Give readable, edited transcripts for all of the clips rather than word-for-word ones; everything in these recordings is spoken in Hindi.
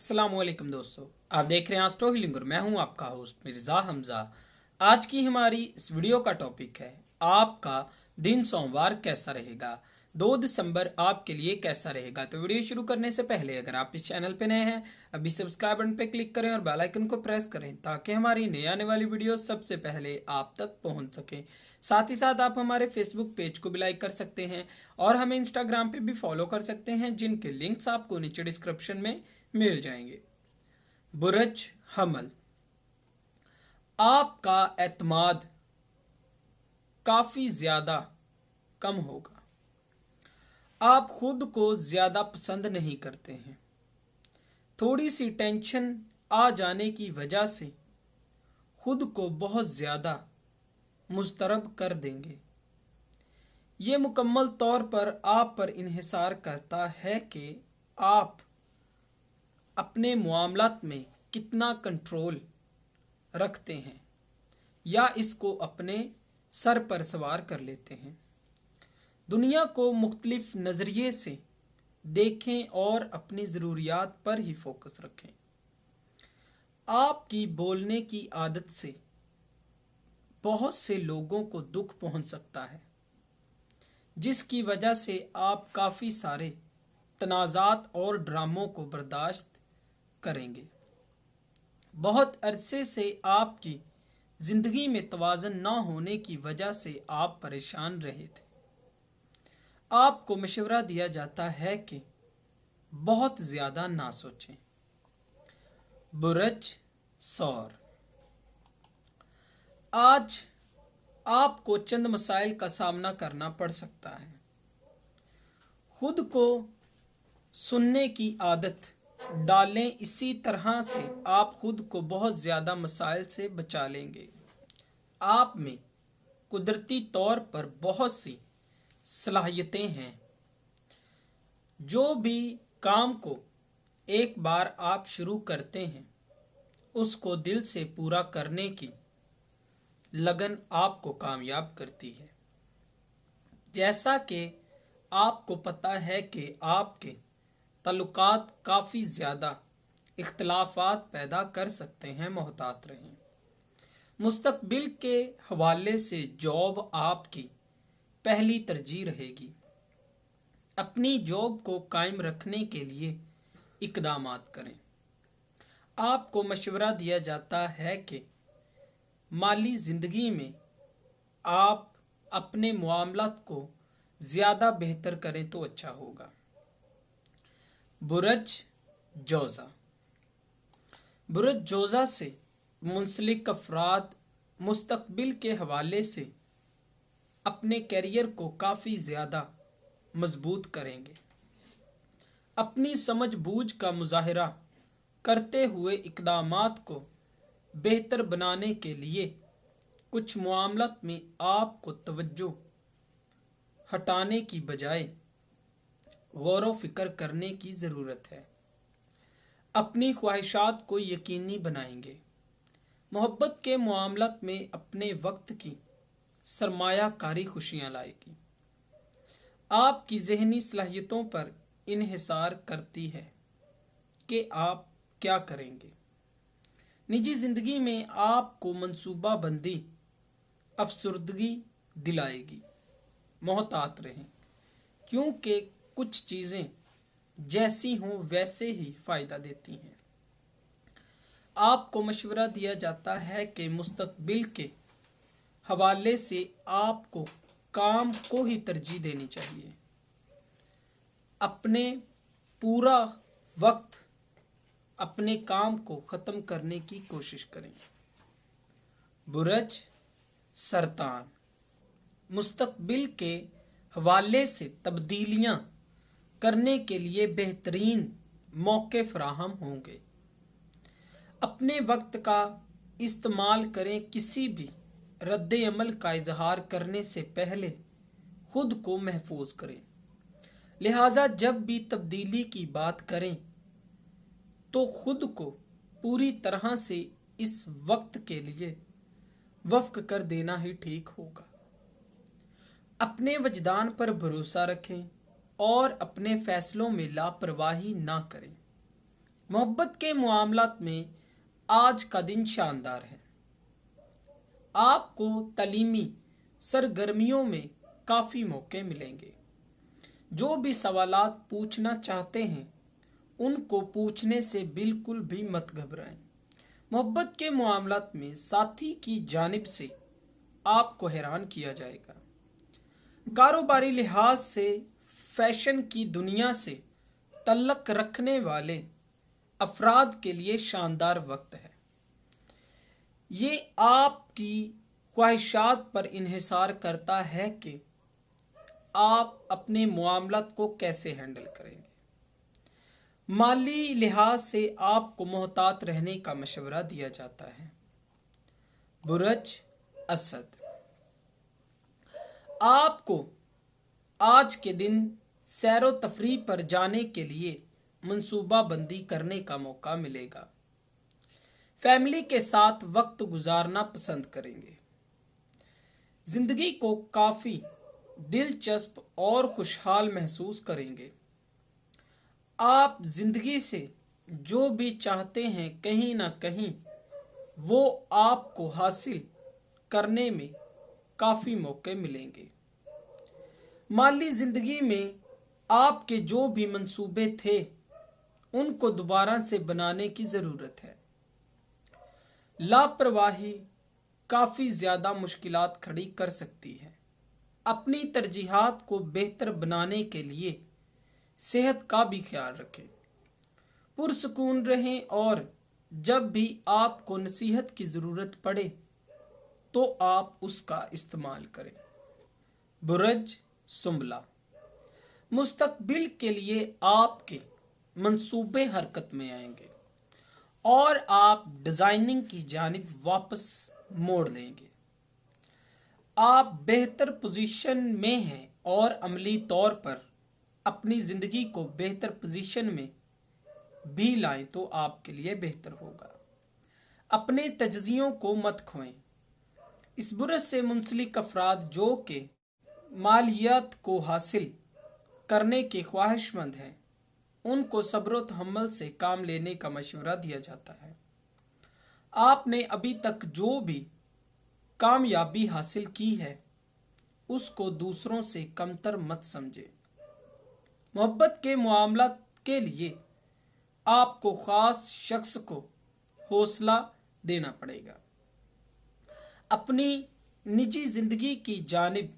अस्सलामुअलैकुम दोस्तों, आप देख रहे हैं एस्ट्रो हीलिंग और मैं हूं आपका होस्ट मिर्ज़ा हमज़ा। आज की हमारी इस वीडियो का टॉपिक है आपका दिन सोमवार कैसा रहेगा। 2 दिसंबर आपके लिए कैसा रहेगा। तो वीडियो शुरू करने से पहले अगर आप इस चैनल पे नए हैं अभी सब्सक्राइब बटन पे क्लिक करें और बेल आइकन को प्रेस करें ताकि हमारी नई आने वाली वीडियो सबसे पहले आप तक पहुंच सके। साथ ही साथ आप हमारे फेसबुक पेज को भी लाइक कर सकते हैं और हमें इंस्टाग्राम पे भी फॉलो कर सकते हैं, जिनके लिंक्स आपको नीचे डिस्क्रिप्शन में मिल जाएंगे। बुरज हमल, आपका एतमाद काफी ज्यादा कम होगा। आप खुद को ज्यादा पसंद नहीं करते हैं। थोड़ी सी टेंशन आ जाने की वजह से खुद को बहुत ज्यादा मुस्तरब कर देंगे। ये मुकम्मल तौर पर आप पर इन्हिसार करता है कि आप अपने मामलात में कितना कंट्रोल रखते हैं या इसको अपने सर पर सवार कर लेते हैं। दुनिया को मुख्तलिफ नज़रिए से देखें और अपनी ज़रूरियात पर ही फोकस रखें। आपकी बोलने की आदत से बहुत से लोगों को दुख पहुंच सकता है, जिसकी वजह से आप काफ़ी सारे तनाज़ात और ड्रामों को बर्दाश्त करेंगे। बहुत अरसे से आपकी जिंदगी में तवाज़ुन ना होने की वजह से आप परेशान रहे थे। आपको मशवरा दिया जाता है कि बहुत ज्यादा ना सोचें। बुरज सौर, आज आपको चंद मसाइल का सामना करना पड़ सकता है। खुद को सुनने की आदत डालें, इसी तरह से आप खुद को बहुत ज्यादा मसाइल से बचा लेंगे। आप में कुदरती तौर पर बहुत सी सलाहियतें हैं। जो भी काम को एक बार आप शुरू करते हैं उसको दिल से पूरा करने की लगन आपको कामयाब करती है। जैसा कि आपको पता है कि आपके ताल्लुकात काफ़ी ज़्यादा इख्तलाफात पैदा कर सकते हैं, मोहतात रहें। मुस्तकबिल के हवाले से जॉब आपकी पहली तरजीह रहेगी। अपनी जॉब को कायम रखने के लिए इक़दामात करें। आपको मशवरा दिया जाता है कि माली ज़िंदगी में आप अपने मामलात को ज़्यादा बेहतर करें तो अच्छा होगा। बुरज जोज़ा, बुरज जोज़ा से मुंसलिक अफराद मुस्तकबिल के हवाले से अपने कैरियर को काफ़ी ज़्यादा मजबूत करेंगे। अपनी समझ बूझ का मुजाहरा करते हुए इक़दामात को बेहतर बनाने के लिए कुछ मामलात में आपको तवज्जो हटाने की बजाय गौर व फिक्र करने की ज़रूरत है। अपनी ख्वाहिशात को यकीनी बनाएंगे। मोहब्बत के मामलात में अपने वक्त की सरमायाकारी खुशियाँ लाएगी। आपकी जहनी सलाहियतों पर इन्हिसार करती है कि आप क्या करेंगे। निजी ज़िंदगी में आपको मंसूबा बंदी अफसरदगी दिलाएगी। मोहतात रहें, क्योंकि कुछ चीज़ें जैसी हों वैसे ही फ़ायदा देती हैं। आपको मशवरा दिया जाता है कि मुस्तकबिल के हवाले से आपको काम को ही तरजीह देनी चाहिए। अपने पूरा वक्त अपने काम को ख़त्म करने की कोशिश करें। बुरज सरतान, मुस्तकबिल के हवाले से तब्दीलियां करने के लिए बेहतरीन मौके फराहम होंगे। अपने वक्त का इस्तेमाल करें। किसी भी रद्द अमल का इजहार करने से पहले खुद को महफूज करें। लिहाजा जब भी तब्दीली की बात करें तो खुद को पूरी तरह से इस वक्त के लिए वफ़्क़ कर देना ही ठीक होगा। अपने वजदान पर भरोसा रखें और अपने फैसलों में लापरवाही ना करें। मोहब्बत के मामलात में आज का दिन शानदार है। आपको तालीमी सरगर्मियों में काफ़ी मौके मिलेंगे। जो भी सवालात पूछना चाहते हैं उनको पूछने से बिल्कुल भी मत घबराएं। मोहब्बत के मामलात में साथी की जानिब से आपको हैरान किया जाएगा। कारोबारी लिहाज से फैशन की दुनिया से तल्लक रखने वाले अफराद के लिए शानदार वक्त है। ये आपकी ख्वाहिशात पर इन्हिसार करता है कि आप अपने मामलात को कैसे हैंडल करेंगे। माली लिहाज से आपको मोहतात रहने का मशवरा दिया जाता है। बुरज असद, आपको आज के दिन सैरो तफरी पर जाने के लिए मंसूबा बंदी करने का मौका मिलेगा। फैमिली के साथ वक्त गुजारना पसंद करेंगे। जिंदगी को काफ़ी दिलचस्प और खुशहाल महसूस करेंगे। आप जिंदगी से जो भी चाहते हैं कहीं ना कहीं वो आपको हासिल करने में काफ़ी मौके मिलेंगे। माली जिंदगी में आपके जो भी मंसूबे थे उनको दोबारा से बनाने की ज़रूरत है। लापरवाही काफ़ी ज़्यादा मुश्किलात खड़ी कर सकती है। अपनी तरजीहात को बेहतर बनाने के लिए सेहत का भी ख्याल रखें। पुरसुकून रहें और जब भी आपको नसीहत की ज़रूरत पड़े तो आप उसका इस्तेमाल करें। बुरज सुंबला, मुस्तकबिल के लिए आपके मंसूबे हरकत में आएंगे और आप डिज़ाइनिंग की जानिब वापस मोड़ लेंगे। आप बेहतर पोजीशन में हैं और अमली तौर पर अपनी ज़िंदगी को बेहतर पोजीशन में भी लाएं तो आपके लिए बेहतर होगा। अपने तजज़ियों को मत खोएं। इस बुरज से मुंसलिक अफराद जो कि मालियात को हासिल करने के ख्वाहिशमंद हैं उनको सब्र व तहम्मुल से काम लेने का मशवरा दिया जाता है। आपने अभी तक जो भी कामयाबी हासिल की है उसको दूसरों से कमतर मत समझे। मोहब्बत के मामला के लिए आपको ख़ास शख्स को हौसला देना पड़ेगा। अपनी निजी ज़िंदगी की जानिब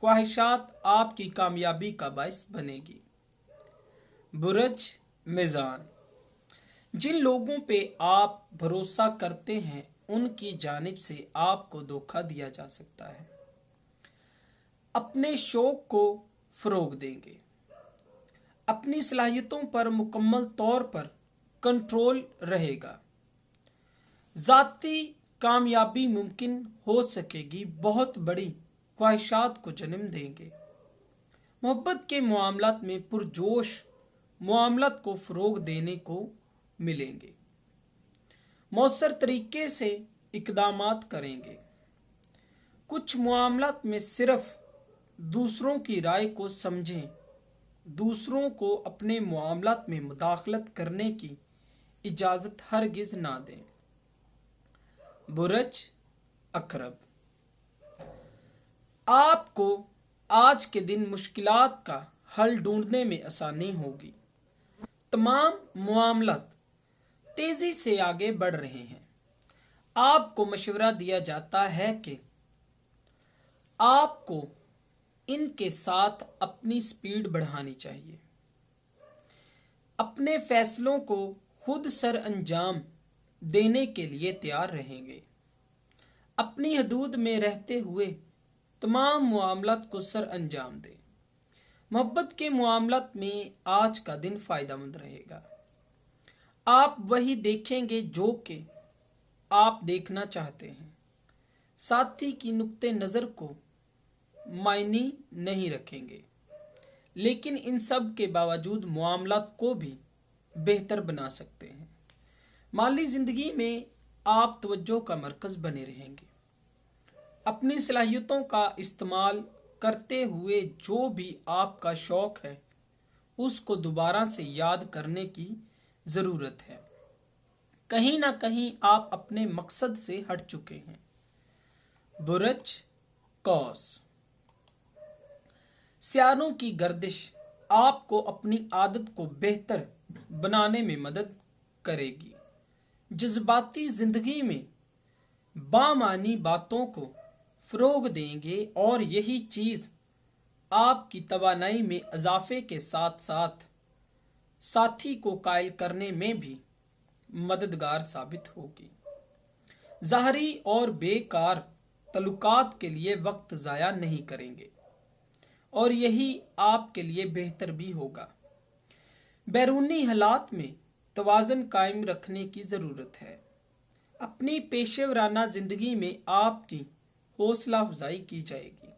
ख्वाहिशात आपकी कामयाबी का बाइस बनेगी। बुरज मीज़ान, जिन लोगों पे आप भरोसा करते हैं उनकी जानिब से आपको धोखा दिया जा सकता है। अपने शौक को फ़रोग देंगे। अपनी सलाहियतों पर मुकम्मल तौर पर कंट्रोल रहेगा। ज़ाती कामयाबी मुमकिन हो सकेगी, बहुत बड़ी ख्वाहिशात को जन्म देंगे। मोहब्बत के मामलात में पुरजोश मामलात को फ़रोग देने को मिलेंगे। मौसर तरीके से इक़दामात करेंगे। कुछ मामलात में सिर्फ दूसरों की राय को समझें। दूसरों को अपने मामलात में मुदाखलत करने की इजाज़त हरगिज़ ना दें। बुरज अकरब, आपको आज के दिन मुश्किलात का हल ढूंढने में आसानी होगी। तमाम मामलात तेज़ी से आगे बढ़ रहे हैं। आपको मशवरा दिया जाता है कि आपको इनके साथ अपनी स्पीड बढ़ानी चाहिए। अपने फैसलों को खुद सर अंजाम देने के लिए तैयार रहेंगे। अपनी हदूद में रहते हुए तमाम मामलात को सर अंजाम दें। मोहब्बत के मामलात में आज का दिन फ़ायदेमंद रहेगा। आप वही देखेंगे जो कि आप देखना चाहते हैं। साथी की नुक्ते नज़र को मायने नहीं रखेंगे, लेकिन इन सब के बावजूद मामलात को भी बेहतर बना सकते हैं। माली ज़िंदगी में आप तवज्जो का मरकज़ बने रहेंगे। अपनी सलाहियतों का इस्तेमाल करते हुए जो भी आपका शौक़ है उसको दोबारा से याद करने की जरूरत है। कहीं ना कहीं आप अपने मकसद से हट चुके हैं। बुरज कौस, सियारों की गर्दिश आपको अपनी आदत को बेहतर बनाने में मदद करेगी। जज्बाती जिंदगी में बामानी बातों को फरोग देंगे और यही चीज आपकी तवानाई में इजाफे के साथ साथ साथी को कायल करने में भी मददगार साबित होगी। ज़ाहरी और बेकार तल्लुकात के लिए वक्त ज़ाया नहीं करेंगे और यही आपके लिए बेहतर भी होगा। बैरूनी हालात में तवाज़ुन कायम रखने की ज़रूरत है। अपनी पेशेवराना ज़िंदगी में आपकी हौसला अफजाई की जाएगी।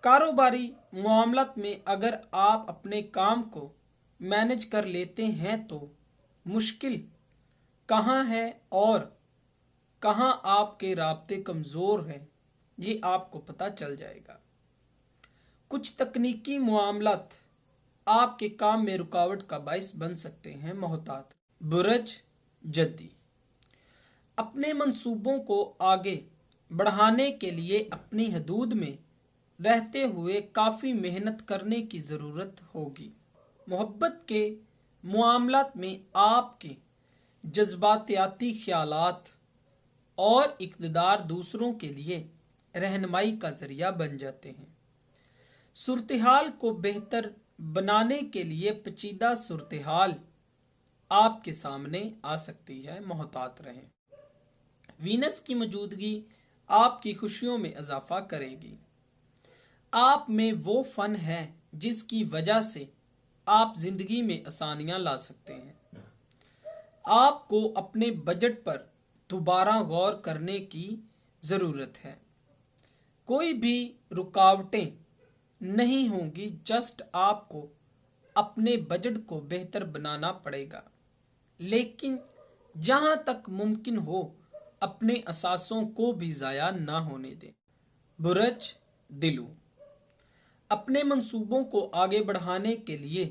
कारोबारी मामलात में अगर आप अपने काम को मैनेज कर लेते हैं तो मुश्किल कहाँ है और कहाँ आपके राब्ते कमज़ोर हैं ये आपको पता चल जाएगा। कुछ तकनीकी मामलात आपके काम में रुकावट का बाइस बन सकते हैं। मोहतात। बुरज जद्दी, अपने मंसूबों को आगे बढ़ाने के लिए अपनी हदूद में रहते हुए काफ़ी मेहनत करने की ज़रूरत होगी। मोहब्बत के मामलात में आपके जज्बातियाती ख्यालात और इक़्तिदार दूसरों के लिए रहनुमाई का ज़रिया बन जाते हैं। सूरत-ए-हाल को बेहतर बनाने के लिए पेचीदा सूरत-ए-हाल आपके सामने आ सकती है। मोहतात रहें। वीनस की मौजूदगी आपकी खुशियों में इजाफा करेगी। आप में वो फन है जिसकी वजह से आप जिंदगी में आसानियां ला सकते हैं। आपको अपने बजट पर दोबारा गौर करने की ज़रूरत है। कोई भी रुकावटें नहीं होंगी, जस्ट आपको अपने बजट को बेहतर बनाना पड़ेगा, लेकिन जहां तक मुमकिन हो अपने असासों को भी ज़ाया ना होने दें। बुरज दिलू, अपने मंसूबों को आगे बढ़ाने के लिए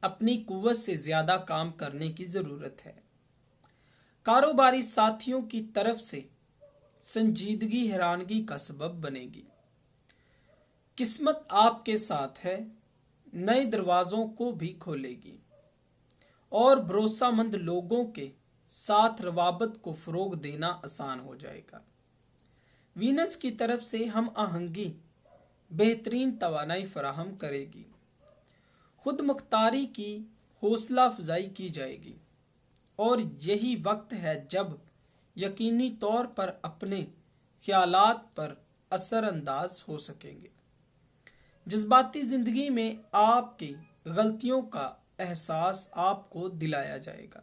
अपनी कुव्वत से ज़्यादा काम करने की ज़रूरत है। कारोबारी साथियों की तरफ से संजीदगी हैरानगी का सबब बनेगी। किस्मत आपके साथ है, नए दरवाज़ों को भी खोलेगी और भरोसामंद लोगों के साथ रवाबत को फ़रोग देना आसान हो जाएगा। वीनस की तरफ से हम आहंगी बेहतरीन तवानाई फराहम करेगी। खुद मुख्तारी की हौसला अफजाई की जाएगी और यही वक्त है जब यकीनी तौर पर अपने ख्यालात पर असरअंदाज हो सकेंगे। जज्बाती ज़िंदगी में आपकी गलतियों का एहसास आपको दिलाया जाएगा।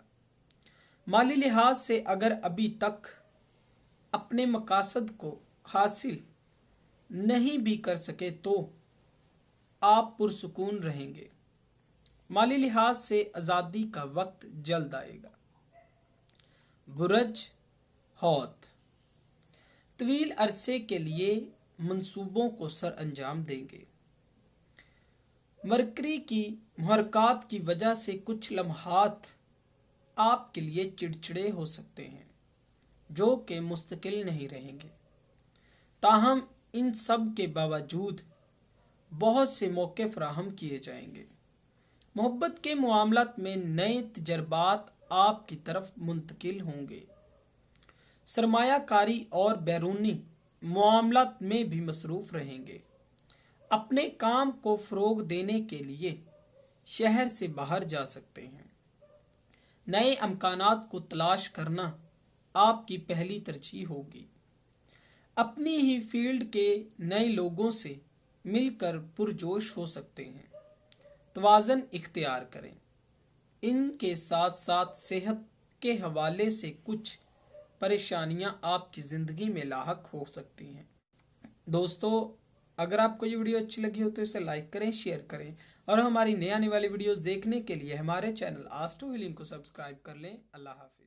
माली लिहाज से अगर अभी तक अपने मकासद को हासिल नहीं भी कर सके तो आप पुरसुकून रहेंगे। माली लिहाज से आज़ादी का वक्त जल्द आएगा। बुरज हौत, तवील अरसे के लिए मंसूबों को सर अंजाम देंगे। मरकरी की मुहरकात की वजह से कुछ लम्हात आपके लिए चिड़चिड़े हो सकते हैं जो कि मुस्तकिल नहीं रहेंगे। ताहम इन सब के बावजूद बहुत से मौके फराहम किए जाएंगे। मोहब्बत के मामलात में नए तजर्बात आपकी तरफ मुंतकिल होंगे। सरमायाकारी और बैरूनी मामलात में भी मसरूफ़ रहेंगे। अपने काम को फ़रोग देने के लिए शहर से बाहर जा सकते हैं। नए अमकानात को तलाश करना आपकी पहली तरजीह होगी। अपनी ही फील्ड के नए लोगों से मिलकर पुरजोश हो सकते हैं। तवाज़ुन इख्तियार करें। इनके साथ साथ सेहत के हवाले से कुछ परेशानियां आपकी ज़िंदगी में लाहक हो सकती हैं। दोस्तों, अगर आपको ये वीडियो अच्छी लगी हो तो इसे लाइक करें, शेयर करें और हमारी नई आने वाली वीडियोस देखने के लिए हमारे चैनल आस्ट्रो हीलिंग को सब्सक्राइब कर लें। अल्लाह हाफ़िज़।